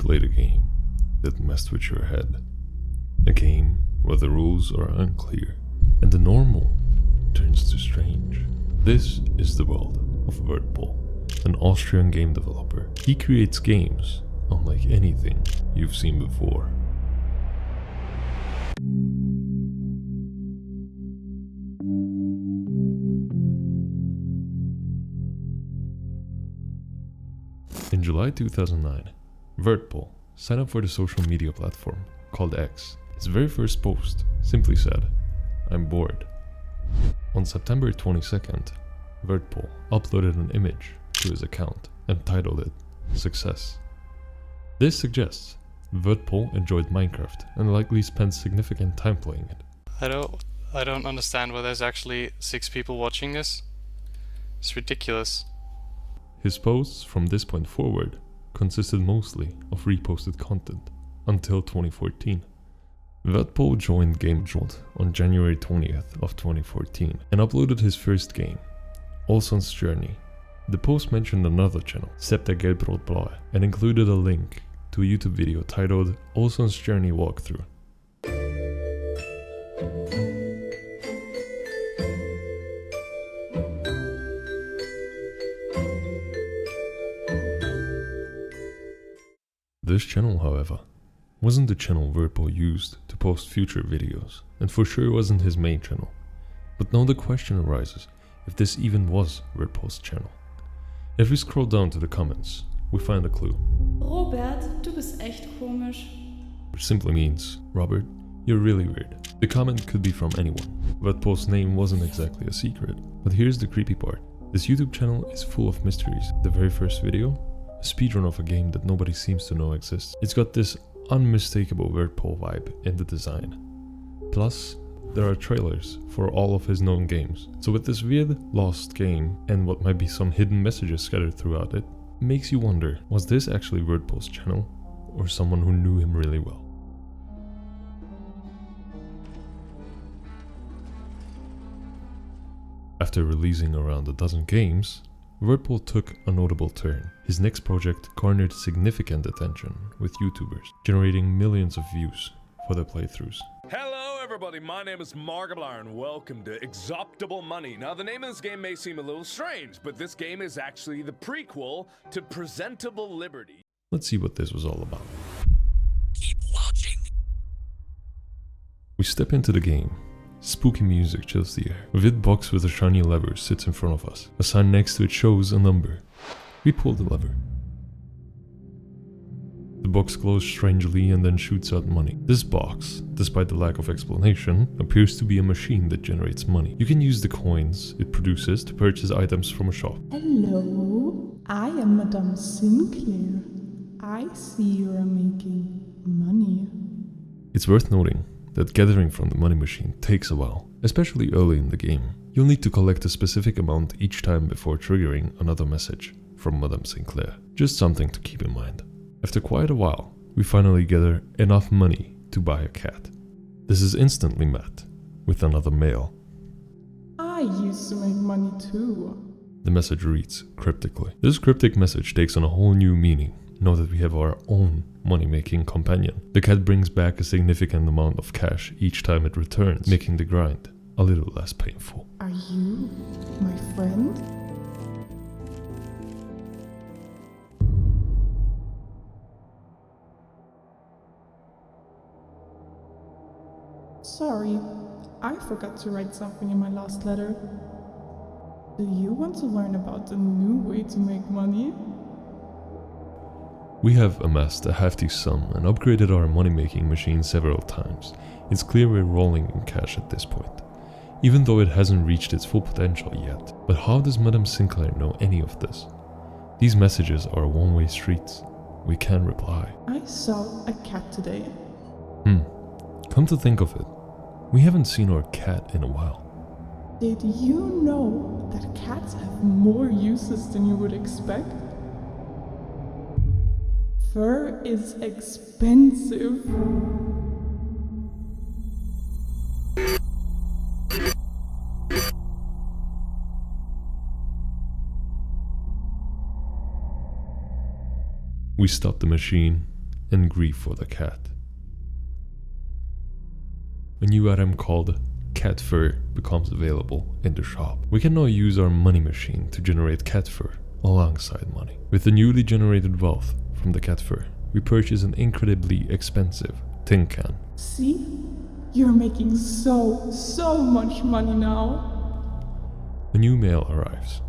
played a game that messed with your head. A game where the rules are unclear and the normal turns to strange. This is the world of Wertpol, an Austrian game developer. He creates games unlike anything you've seen before. In July 2009, Wertpol signed up for the social media platform called X. His very first post simply said, "I'm bored." On September 22nd, Wertpol uploaded an image to his account and titled it "Success." This suggests Wertpol enjoyed Minecraft and likely spent significant time playing it. I don't understand why there's actually 6 people watching this. It's ridiculous. His posts from this point forward consisted mostly of reposted content until 2014. Wertpol joined Gamedev on January 20th of 2014 and uploaded his first game, Olsson's Journey. The post mentioned another channel, Wertpol, and included a link to a YouTube video titled Olsson's Journey Walkthrough. This channel, however, wasn't the channel Wertpol used to post future videos, and for sure wasn't his main channel. But now the question arises if this even was Wertpol's channel. If we scroll down to the comments, we find a clue. Robert, du bist echt komisch. Which simply means, Robert, you're really weird. The comment could be from anyone. Wertpol's name wasn't exactly a secret. But here's the creepy part. This YouTube channel is full of mysteries. The very first video, a speedrun of a game that nobody seems to know exists. It's got this unmistakable Wertpol vibe in the design. Plus, there are trailers for all of his known games. So with this weird lost game and what might be some hidden messages scattered throughout it, makes you wonder, was this actually Wertpol's channel or someone who knew him really well? After releasing around a dozen games, Wertpol took a notable turn. His next project garnered significant attention with YouTubers, generating millions of views for their playthroughs. Hello everybody, my name is Markiplier and welcome to Exoptable Money. Now the name of this game may seem a little strange, but this game is actually the prequel to Presentable Liberty. Let's see what this was all about. Keep watching. We step into the game. Spooky music chills the air. A vid box with a shiny lever sits in front of us. A sign next to it shows a number. We pull the lever. The box glows strangely and then shoots out money. This box, despite the lack of explanation, appears to be a machine that generates money. You can use the coins it produces to purchase items from a shop. Hello, I am Madame Sinclair. I see you are making money. It's worth noting that gathering from the money machine takes a while, especially early in the game. You'll need to collect a specific amount each time before triggering another message from Madame Sinclair. Just something to keep in mind. After quite a while, we finally gather enough money to buy a cat. This is instantly met with another mail. I used to make money too. The message reads cryptically. This cryptic message takes on a whole new meaning. Now that we have our own money-making companion. The cat brings back a significant amount of cash each time it returns, making the grind a little less painful. Are you my friend? Sorry, I forgot to write something in my last letter. Do you want to learn about the new way to make money? We have amassed a hefty sum and upgraded our money-making machine several times. It's clear we're rolling in cash at this point, even though it hasn't reached its full potential yet. But how does Madame Sinclair know any of this? These messages are one-way streets. We can't reply. I saw a cat today. Come to think of it, we haven't seen our cat in a while. Did you know that cats have more uses than you would expect? Fur is expensive. We stop the machine and grief for the cat. A new item called cat fur becomes available in the shop. We can now use our money machine to generate cat fur alongside money. With the newly generated wealth from the cat fur, we purchase an incredibly expensive tin can. See? You're making so much money now. A new mail arrives,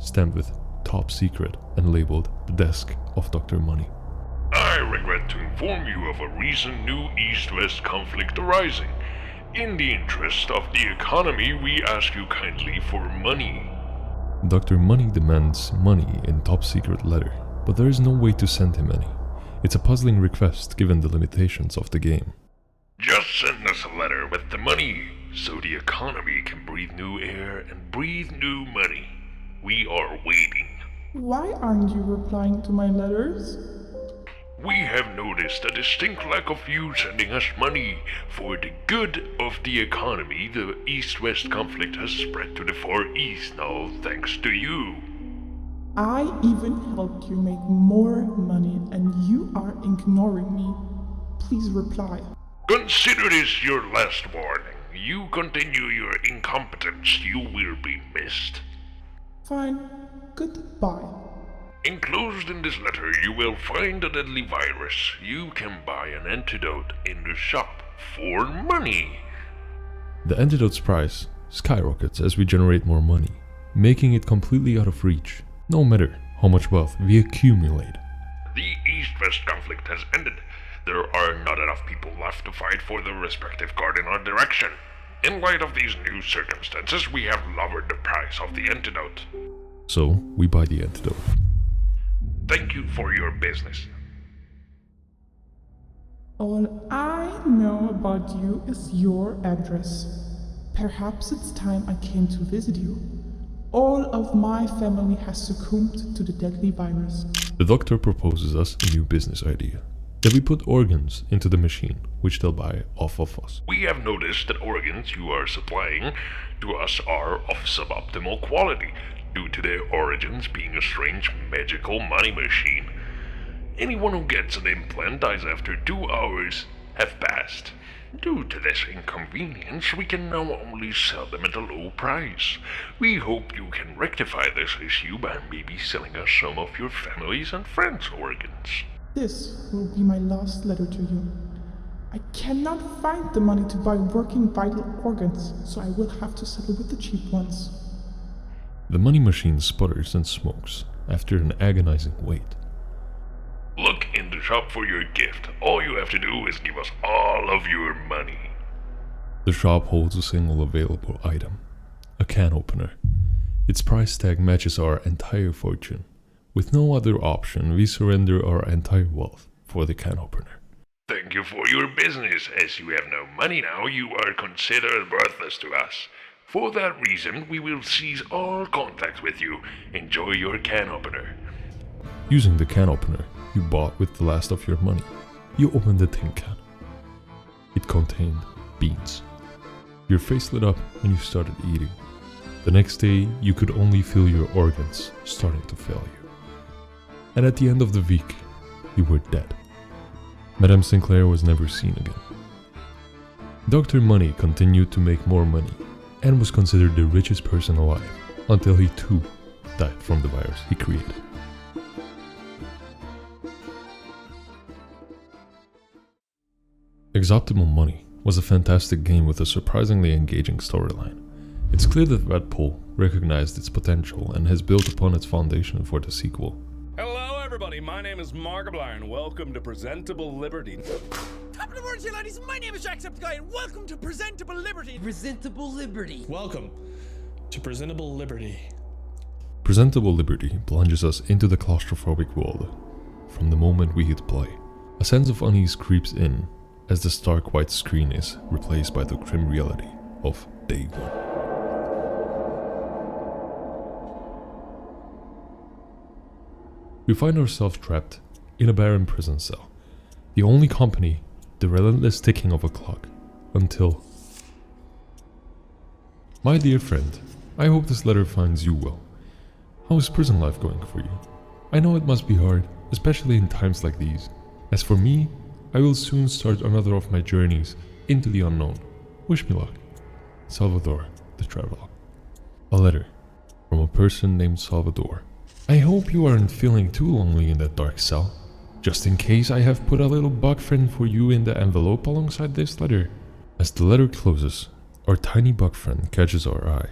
stamped with top secret and labeled the desk of Dr. Money. I regret to inform you of a recent new East-West conflict arising. In the interest of the economy, we ask you kindly for money. Dr. Money demands money in top secret letter, but there is no way to send him any. It's a puzzling request given the limitations of the game. Just send us a letter with the money, so the economy can breathe new air and breathe new money. We are waiting. Why aren't you replying to my letters? We have noticed a distinct lack of you sending us money. For the good of the economy, the East-West conflict has spread to the Far East now, thanks to you. I even helped you make more money and you are ignoring me. Please reply. Consider this your last warning. You continue your incompetence, you will be missed. Fine. Goodbye. Enclosed in this letter, you will find a deadly virus. You can buy an antidote in the shop for money. The antidote's price skyrockets as we generate more money, making it completely out of reach, no matter how much wealth we accumulate. The East-West conflict has ended. There are not enough people left to fight for the respective cardinal direction. In light of these new circumstances, we have lowered the price of the antidote. So, we buy the antidote. Thank you for your business. All I know about you is your address. Perhaps it's time I came to visit you. All of my family has succumbed to the deadly virus. The doctor proposes us a new business idea. That we put organs into the machine, which they'll buy off of us. We have noticed that organs you are supplying to us are of suboptimal quality, due to their origins being a strange magical money machine. Anyone who gets an implant dies after 2 hours have passed. Due to this inconvenience, we can now only sell them at a low price. We hope you can rectify this issue by maybe selling us some of your family's and friends' organs. This will be my last letter to you. I cannot find the money to buy working vital organs, so I will have to settle with the cheap ones. The money machine sputters and smokes after an agonizing wait. Look in the shop for your gift. All you have to do is give us all of your money. The shop holds a single available item, a can opener. Its price tag matches our entire fortune. With no other option, we surrender our entire wealth for the can opener. Thank you for your business. As you have no money now, you are considered worthless to us. For that reason, we will cease all contact with you. Enjoy your can opener. Using the can opener you bought with the last of your money, you opened the tin can. It contained beans. Your face lit up and you started eating. The next day, you could only feel your organs starting to fail you. And at the end of the week, you were dead. Madame Sinclair was never seen again. Dr. Money continued to make more money and was considered the richest person alive until he too died from the virus he created. Exoptable Money was a fantastic game with a surprisingly engaging storyline. It's clear that Wertpol recognized its potential and has built upon its foundation for the sequel. Hello, everybody. My name is Markiplier, and welcome to Presentable Liberty. Top of the morning, ladies. My name is Jacksepticeye, and welcome to Presentable Liberty. Presentable Liberty. Welcome to Presentable Liberty. Presentable Liberty plunges us into the claustrophobic world. From the moment we hit play, a sense of unease creeps in as the stark white screen is replaced by the grim reality of day one. We find ourselves trapped in a barren prison cell, the only company, the relentless ticking of a clock, until... My dear friend, I hope this letter finds you well. How is prison life going for you? I know it must be hard, especially in times like these, As for me, I will soon start another of my journeys into the unknown. Wish me luck. Salvador, the Traveler. A letter from a person named Salvador. I hope you aren't feeling too lonely in that dark cell. Just in case, I have put a little bug friend for you in the envelope alongside this letter. As the letter closes, our tiny bug friend catches our eye.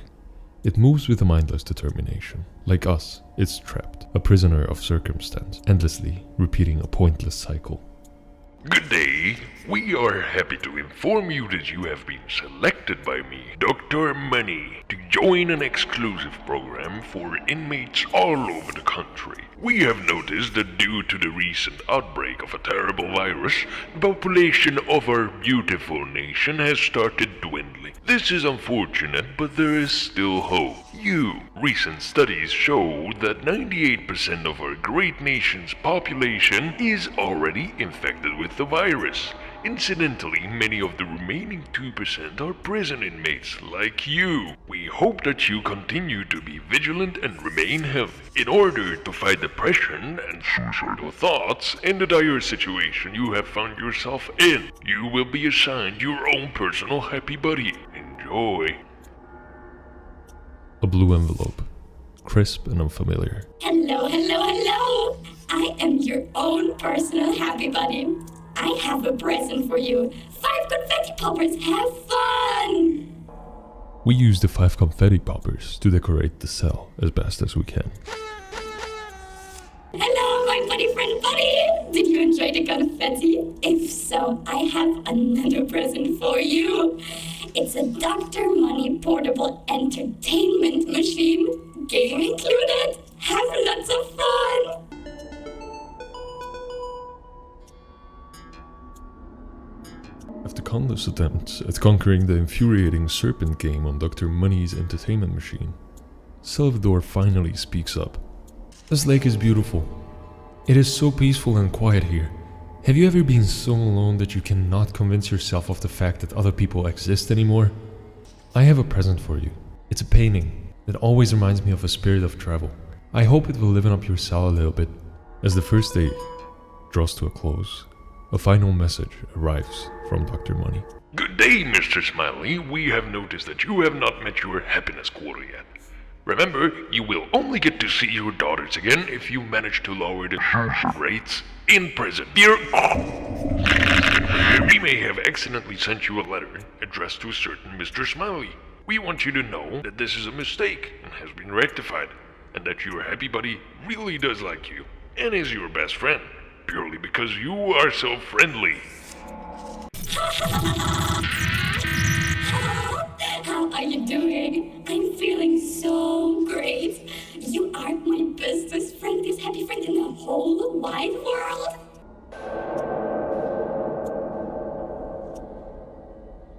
It moves with a mindless determination. Like us, it's trapped, a prisoner of circumstance, endlessly repeating a pointless cycle. Good day. We are happy to inform you that you have been selected by me, Dr. Money, to join an exclusive program for inmates all over the country. We have noticed that due to the recent outbreak of a terrible virus, the population of our beautiful nation has started dwindling. This is unfortunate, but there is still hope. Recent studies show that 98% of our great nation's population is already infected with the virus. Incidentally, many of the remaining 2% are prison inmates like you. We hope that you continue to be vigilant and remain healthy. In order to fight depression and suicidal thoughts in the dire situation you have found yourself in, you will be assigned your own personal happy buddy. Enjoy. A blue envelope, crisp and unfamiliar. Hello, hello, hello! I am your own personal happy buddy. I have a present for you. 5 confetti poppers, have fun! We use the 5 confetti poppers to decorate the cell as best as we can. Hello, my buddy friend buddy! Did you enjoy the confetti? If so, I have another present for you. It's a Dr. Money portable entertainment machine. Game included. Have lots of fun! After countless attempts at conquering the infuriating serpent game on Dr. Money's entertainment machine, Salvador finally speaks up. This lake is beautiful. It is so peaceful and quiet here. Have you ever been so alone that you cannot convince yourself of the fact that other people exist anymore? I have a present for you. It's a painting that always reminds me of a spirit of travel. I hope it will liven up your cell a little bit. As the first day draws to a close, a final message arrives from Dr. Money. Good day, Mr. Smiley. We have noticed that you have not met your happiness quota yet. Remember, you will only get to see your daughters again if you manage to lower the rates in prison. We may have accidentally sent you a letter addressed to a certain Mr. Smiley. We want you to know that this is a mistake and has been rectified, and that your happy buddy really does like you and is your best friend, purely because you are so friendly. How are you doing? I'm feeling so great. You are my bestest friend, happy friend in the whole wide world.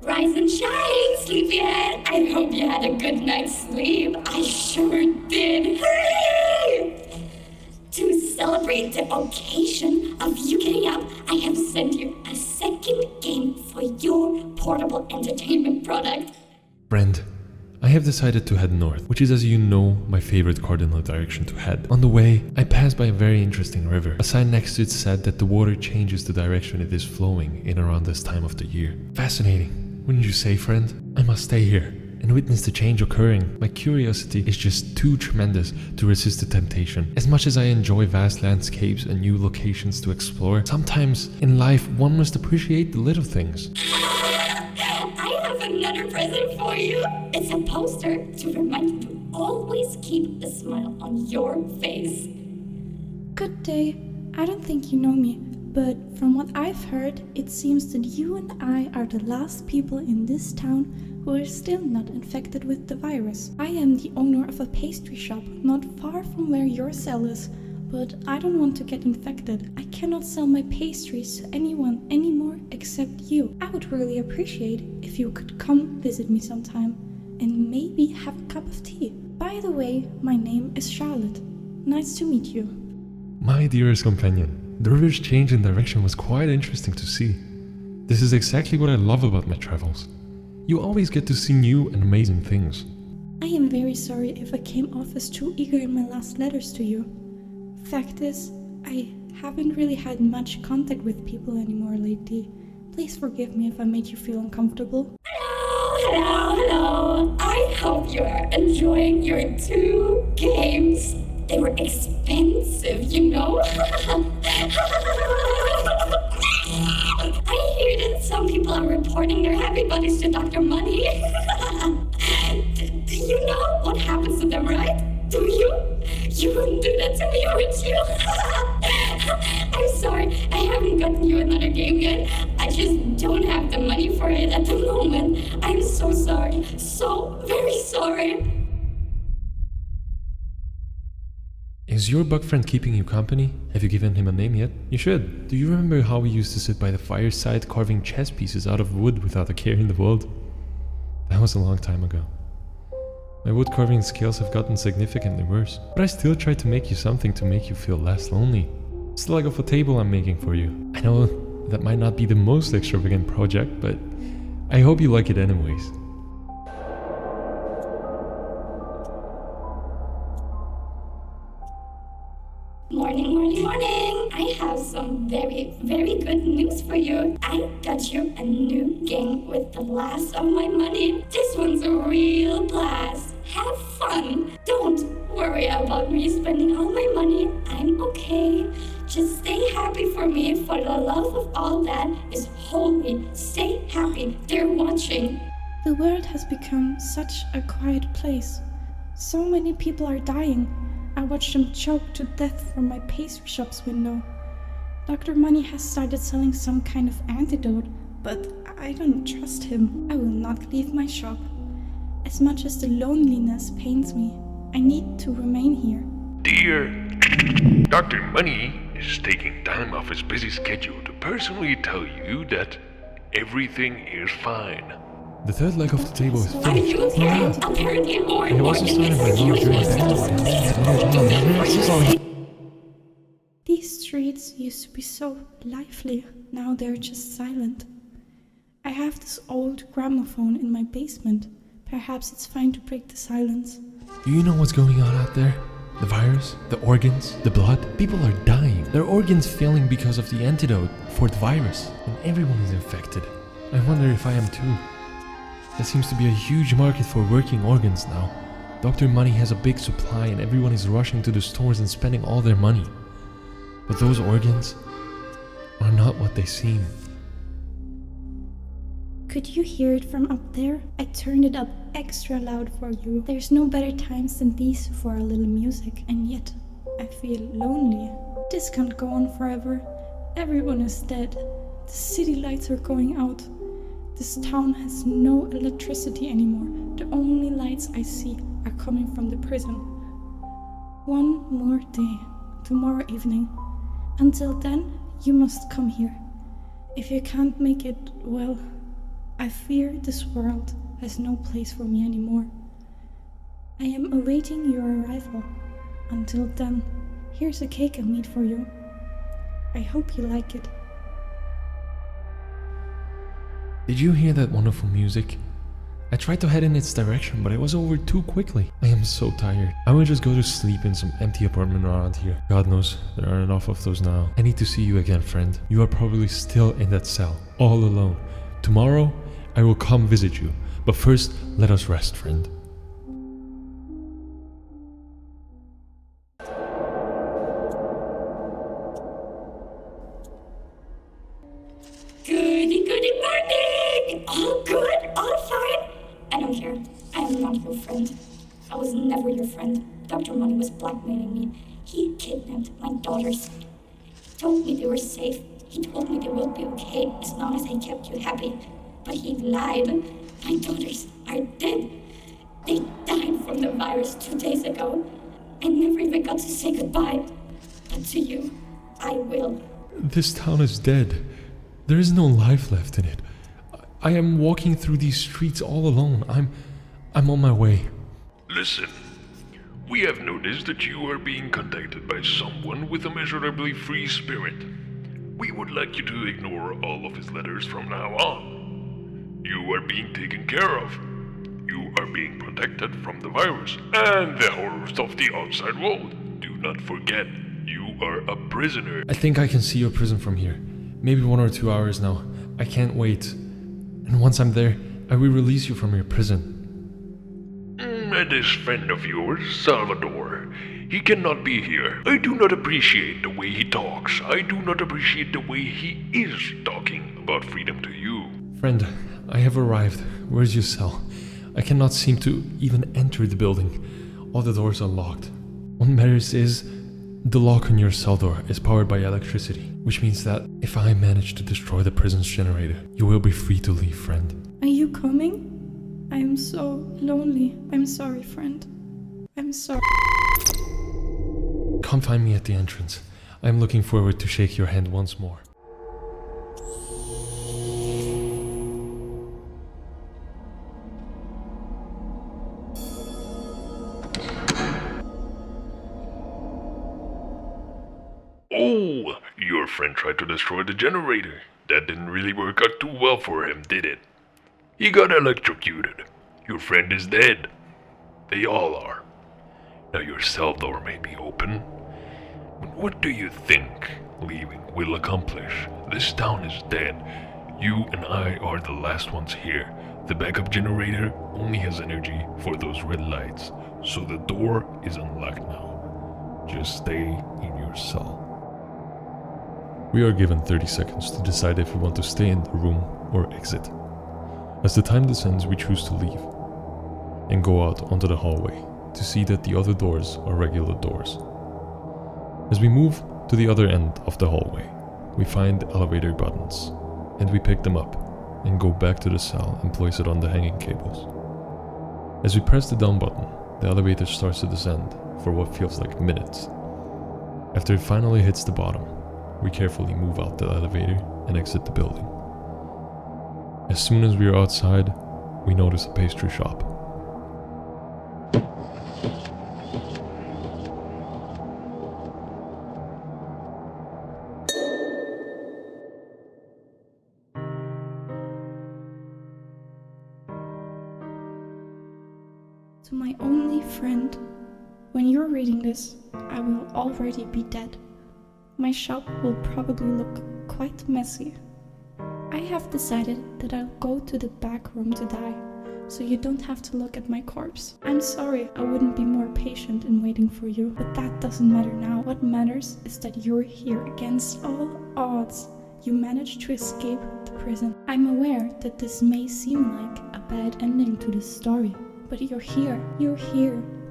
Rise and shine, sleepyhead. I hope you had a good night's sleep. I sure did. Hooray! To celebrate the occasion of you getting up, I have sent you a second game for your portable entertainment product. Friend, I have decided to head north, which is, as you know, my favorite cardinal direction to head. On the way, I pass by a very interesting river. A sign next to it said that the water changes the direction it is flowing in around this time of the year. Fascinating, wouldn't you say, friend? I must stay here and witness the change occurring. My curiosity is just too tremendous to resist the temptation. As much as I enjoy vast landscapes and new locations to explore, sometimes in life one must appreciate the little things. I have another present for you. It's a poster to remind you to always keep a smile on your face. Good day. I don't think you know me, but from what I've heard, it seems that you and I are the last people in this town who are still not infected with the virus. I am the owner of a pastry shop not far from where your cell is, but I don't want to get infected. I cannot sell my pastries to anyone anymore except you. I would really appreciate if you could come visit me sometime and maybe have a cup of tea. By the way, my name is Charlotte. Nice to meet you. My dearest companion, the river's change in direction was quite interesting to see. This is exactly what I love about my travels. You always get to see new and amazing things. I am very sorry if I came off as too eager in my last letters to you. Fact is, I haven't really had much contact with people anymore lately. Please forgive me if I made you feel uncomfortable. Hello. I hope you are enjoying your 2 games. They were expensive, you know. I hear that some people are reporting their happy buddies to Dr. Money. Do you know what happens to them, right? Do you? You wouldn't do that to me, would you? I'm sorry, I haven't gotten you another game yet. I just don't have the money for it at the moment. I'm so sorry. So very sorry. Is your bug friend keeping you company? Have you given him a name yet? You should. Do you remember how we used to sit by the fireside carving chess pieces out of wood without a care in the world? That was a long time ago. My wood carving skills have gotten significantly worse, but I still try to make you something to make you feel less lonely. It's the leg of a table I'm making for you. I know that might not be the most extravagant project, but I hope you like it anyways. Morning. I have some very, very good news for you. I got you a new game with the last of my money. This one's a real blast. Have fun. Don't worry about me spending all my money. I'm okay. Just stay happy for me, for the love of all that is holy. Stay happy. They're watching. The world has become such a quiet place. So many people are dying. I watched them choke to death from my pastry shop's window. Dr. Money has started selling some kind of antidote, but I don't trust him. I will not leave my shop. As much as the loneliness pains me, I need to remain here. Dear Dr. Money is taking time off his busy schedule to personally tell you that everything is fine. The third leg of the table is Are finished. you okay? Apparently more I also started my long These streets used to be so lively, now they're just silent. I have this old gramophone in my basement. Perhaps it's fine to break the silence. Do you know what's going on out there? The virus, the organs, the blood. People are dying. Their organs failing because of the antidote for the virus. And everyone is infected. I wonder if I am too. There seems to be a huge market for working organs now. Dr. Money has a big supply and everyone is rushing to the stores and spending all their money. But those organs are not what they seem. Could you hear it from up there? I turned it up extra loud for you. There's no better times than these for a little music, and yet I feel lonely. This can't go on forever. Everyone is dead. The city lights are going out. This town has no electricity anymore. The only lights I see are coming from the prison. One more day, tomorrow evening. Until then, you must come here. If you can't make it, well, I fear this world has no place for me anymore. I am awaiting your arrival. Until then, here's a cake I made for you. I hope you like it. Did you hear that wonderful music? I tried to head in its direction, but I was over too quickly. I am so tired. I will just go to sleep in some empty apartment around here. God knows, there are enough of those now. I need to see you again, friend. You are probably still in that cell, all alone. Tomorrow, I will come visit you. But first, let us rest, friend. Good morning! All good? All fine? I don't care. I am not your friend. I was never your friend. Dr. Money was blackmailing me. He kidnapped my daughters. He told me they were safe. He told me they will be okay as long as I kept you happy. But he lied. My daughters are dead. They died from the virus 2 days ago. I never even got to say goodbye. But to you, I will. This town is dead. There is no life left in it. I am walking through these streets all alone. I'm on my way. Listen, we have noticed that you are being contacted by someone with a measurably free spirit. We would like you to ignore all of his letters from now on. You are being taken care of. You are being protected from the virus and the horrors of the outside world. Do not forget, you are a prisoner. I think I can see your prison from here. Maybe 1 or 2 hours now. I can't wait. And once I'm there, I will release you from your prison. And this friend of yours, Salvador, he cannot be here. I do not appreciate the way he talks. I do not appreciate the way he is talking about freedom to you. Friend, I have arrived. Where's your cell? I cannot seem to even enter the building. All the doors are locked. What matters is the lock on your cell door is powered by electricity, which means that if I manage to destroy the prison's generator, you will be free to leave, friend. Are you coming? I am so lonely. I'm sorry, friend. I'm sorry. Come find me at the entrance. I am looking forward to shake your hand once more. Oh, your friend tried to destroy the generator. That didn't really work out too well for him, did it? He got electrocuted. Your friend is dead. They all are. Now your cell door may be open. But what do you think leaving will accomplish? This town is dead. You and I are the last ones here. The backup generator only has energy for those red lights, so the door is unlocked now. Just stay in your cell. We are given 30 seconds to decide if we want to stay in the room or exit. As the time descends, we choose to leave and go out onto the hallway to see that the other doors are regular doors. As we move to the other end of the hallway, we find elevator buttons and we pick them up and go back to the cell and place it on the hanging cables. As we press the down button, the elevator starts to descend for what feels like minutes. After it finally hits the bottom, we carefully move out the elevator and exit the building. As soon as we are outside, we notice a pastry shop. To my only friend, when you're reading this, I will already be dead. My shop will probably look quite messy. I have decided that I'll go to the back room to die, so you don't have to look at my corpse. I'm sorry I wouldn't be more patient in waiting for you, but that doesn't matter now. What matters is that you're here against all odds. You managed to escape the prison. I'm aware that this may seem like a bad ending to this story, but you're here,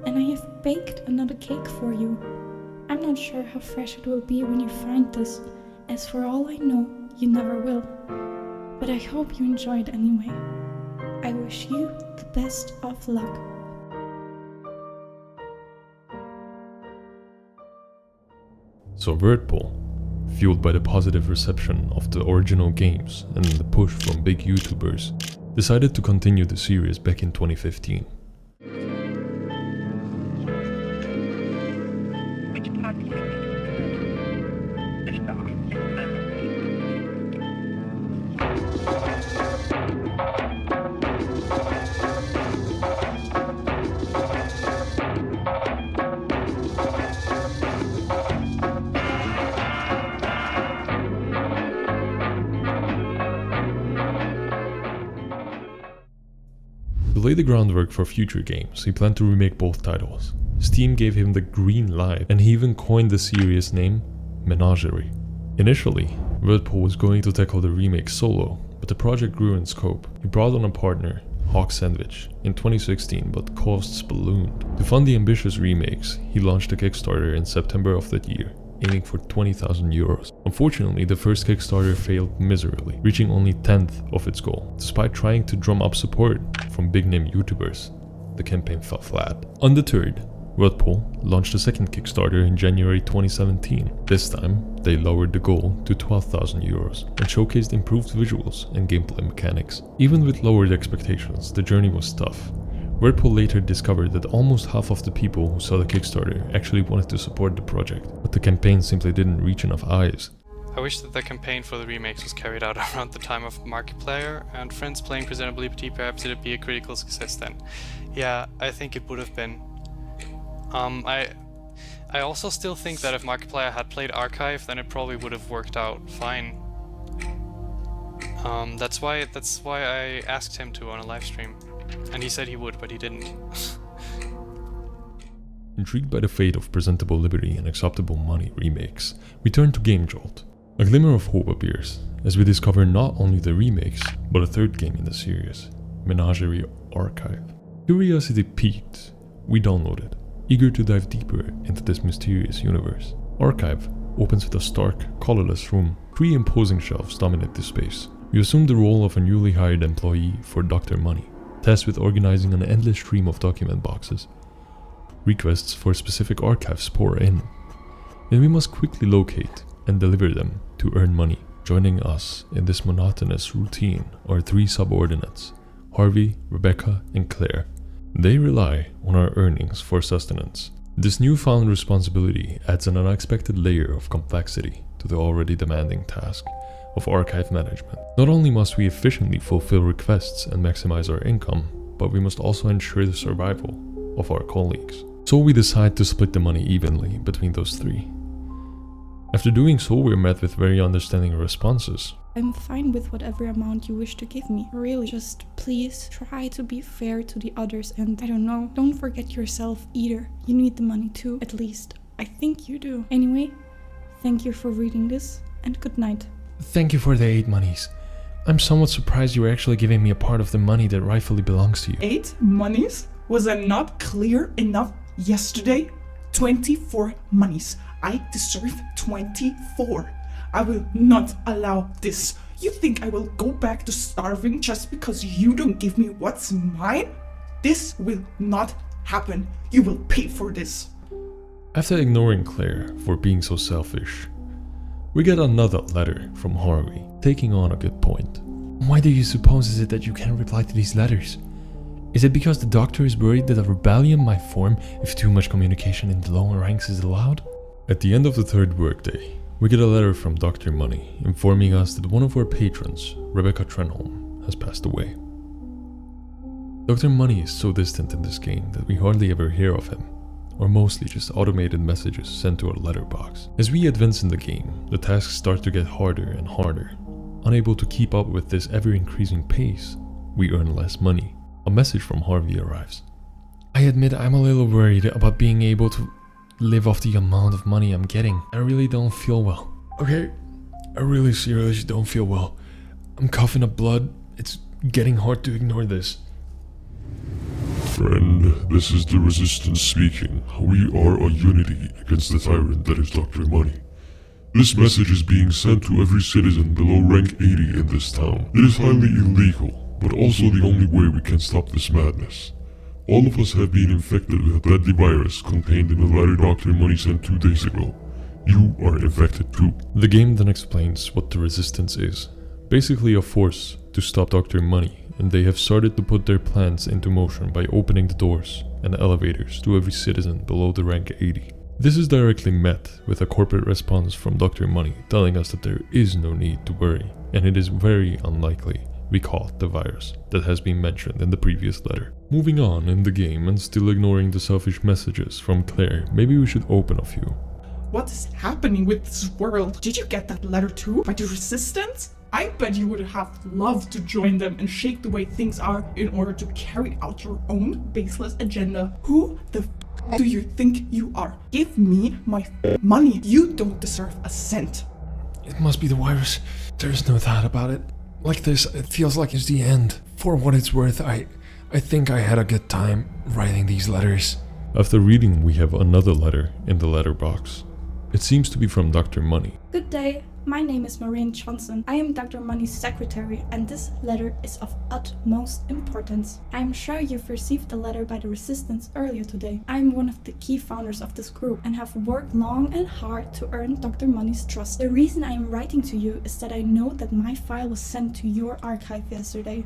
and I have baked another cake for you. I'm not sure how fresh it will be when you find this, as for all I know, you never will. But I hope you enjoyed anyway. I wish you the best of luck. So Wertpol, fueled by the positive reception of the original games and the push from big YouTubers, decided to continue the series back in 2015. To lay the groundwork for future games, he planned to remake both titles. Steam gave him the green light, and he even coined the series name Menagerie. Initially, Wertpol was going to tackle the remake solo, but the project grew in scope. He brought on a partner, Hawk Sandwich, in 2016, but costs ballooned. To fund the ambitious remakes, he launched a Kickstarter in September of that year, aiming for 20,000 euros. Unfortunately, the first Kickstarter failed miserably, reaching only 10th of its goal. Despite trying to drum up support from big-name YouTubers, the campaign fell flat. Undeterred, Wertpol launched a second Kickstarter in January 2017. This time, they lowered the goal to 12,000 euros and showcased improved visuals and gameplay mechanics. Even with lowered expectations, the journey was tough. Wertpol later discovered that almost half of the people who saw the Kickstarter actually wanted to support the project, but the campaign simply didn't reach enough eyes. I wish that the campaign for the remakes was carried out around the time of Markiplier and friends playing Presentable Liberty. Perhaps it'd be a critical success then. Yeah, I think it would have been. I I also still think that if Markiplier had played Archive, then it probably would have worked out fine. That's why I asked him to on a live stream, and he said he would, but he didn't. Intrigued by the fate of Presentable Liberty and Exoptable Money remakes, we turn to Game Jolt. A glimmer of hope appears, as we discover not only the remakes, but a third game in the series, Menagerie Archive. Curiosity piqued, we downloaded, eager to dive deeper into this mysterious universe. Archive opens with a stark, colorless room. 3 imposing shelves dominate this space. You assume the role of a newly hired employee for Dr. Money, tasked with organizing an endless stream of document boxes. Requests for specific archives pour in, and we must quickly locate and deliver them to earn money. Joining us in this monotonous routine are 3 subordinates, Harvey, Rebecca, and Claire. They rely on our earnings for sustenance. This newfound responsibility adds an unexpected layer of complexity to the already demanding task of archive management. Not only must we efficiently fulfill requests and maximize our income, but we must also ensure the survival of our colleagues. So we decide to split the money evenly between those 3. After doing so, we're met with very understanding responses. I'm fine with whatever amount you wish to give me. Really, just please try to be fair to the others and, I don't know, don't forget yourself either. You need the money too, at least. I think you do. Anyway, thank you for reading this and good night. Thank you for the 8 monies. I'm somewhat surprised you are actually giving me a part of the money that rightfully belongs to you. 8 monies? Was I not clear enough yesterday? 24 monies. I deserve 24. I will not allow this. You think I will go back to starving just because you don't give me what's mine? This will not happen. You will pay for this. After ignoring Claire for being so selfish, we get another letter from Harvey, taking on a good point. Why do you suppose is it that you can't reply to these letters? Is it because the doctor is worried that a rebellion might form if too much communication in the lower ranks is allowed? At the end of the 3rd workday, we get a letter from Dr. Money informing us that one of our patrons, Rebecca Trenholm, has passed away. Dr. Money is so distant in this game that we hardly ever hear of him, or mostly just automated messages sent to our letterbox. As we advance in the game, the tasks start to get harder and harder. Unable to keep up with this ever-increasing pace, we earn less money. A message from Harvey arrives. I admit I'm a little worried about being able to live off the amount of money I'm getting. I really don't feel well. Okay, I really seriously don't feel well. I'm coughing up blood. It's getting hard to ignore this. Friend, this is the Resistance speaking. We are a unity against the tyrant that is Dr. Money. This message is being sent to every citizen below rank 80 in this town. It is highly illegal, but also the only way we can stop this madness. All of us have been infected with a deadly virus contained in the letter Dr. Money sent 2 days ago. You are infected too. The game then explains what the Resistance is. Basically a force to stop Dr. Money, and they have started to put their plans into motion by opening the doors and elevators to every citizen below the rank 80. This is directly met with a corporate response from Dr. Money telling us that there is no need to worry, and it is very unlikely we caught the virus that has been mentioned in the previous letter. Moving on in the game and still ignoring the selfish messages from Claire, maybe we should open a few. What is happening with this world? Did you get that letter too? By the Resistance? I bet you would have loved to join them and shake the way things are in order to carry out your own baseless agenda. Who the f do you think you are? Give me my money. You don't deserve a cent. It must be the virus. There's no doubt about it. Like this, it feels like it's the end. For what it's worth, I think I had a good time writing these letters. After reading, we have another letter in the letterbox. It seems to be from Dr. Money. Good day. My name is Maureen Johnson. I am Dr. Money's secretary, and this letter is of utmost importance. I am sure you've received the letter by the Resistance earlier today. I am one of the key founders of this group and have worked long and hard to earn Dr. Money's trust. The reason I am writing to you is that I know that my file was sent to your archive yesterday.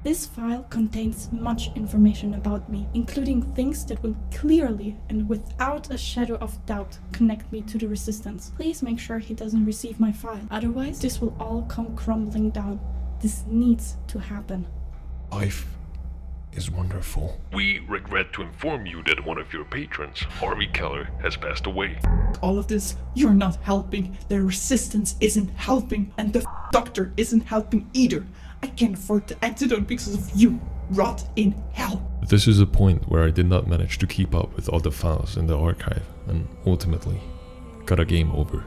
This file contains much information about me, including things that will clearly and without a shadow of doubt connect me to the Resistance. Please make sure he doesn't receive my file, otherwise this will all come crumbling down. This needs to happen. I've is wonderful. We regret to inform you that one of your patrons, Harvey Keller, has passed away. All of this, you're not helping. The resistance isn't helping, and the doctor isn't helping either. I can't afford the antidote because of you. Rot in hell. This is a point where I did not manage to keep up with all the files in the archive and ultimately got a game over.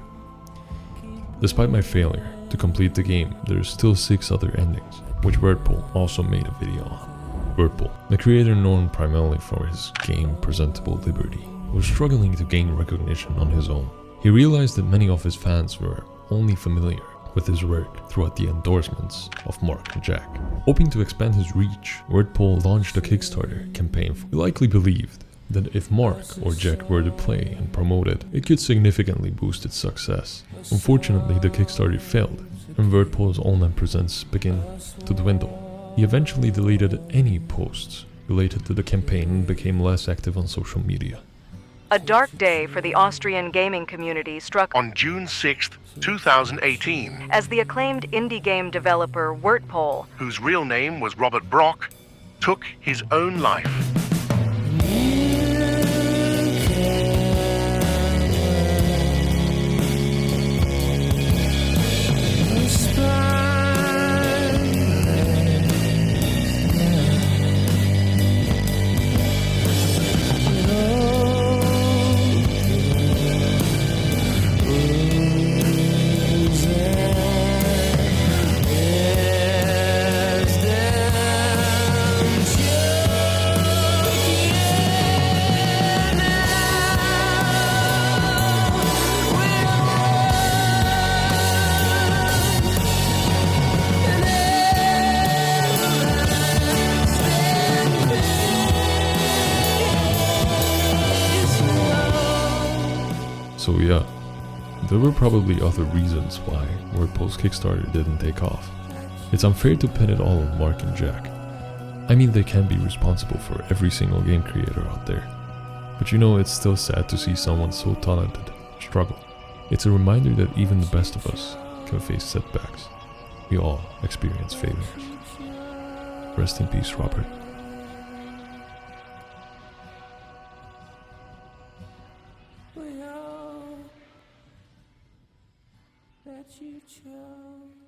Despite my failure to complete the game, there are still 6 other endings, which Wertpol also made a video on. Wertpol, the creator known primarily for his game Presentable Liberty, was struggling to gain recognition on his own. He realized that many of his fans were only familiar with his work throughout the endorsements of Mark and Jack. Hoping to expand his reach, Wertpol launched a Kickstarter campaign. He likely believed that if Mark or Jack were to play and promote it, it could significantly boost its success. Unfortunately, the Kickstarter failed, and Wertpol's online presence began to dwindle. He eventually deleted any posts related to the campaign and became less active on social media. A dark day for the Austrian gaming community struck on June 6th, 2018, as the acclaimed indie game developer Wertpol, whose real name was Robert Brock, took his own life. So yeah, there were probably other reasons why Wertpol's Kickstarter didn't take off. It's unfair to pin it all on Mark and Jack. I mean, they can be responsible for every single game creator out there. But you know, it's still sad to see someone so talented struggle. It's a reminder that even the best of us can face setbacks. We all experience failures. Rest in peace, Robert. That you chose.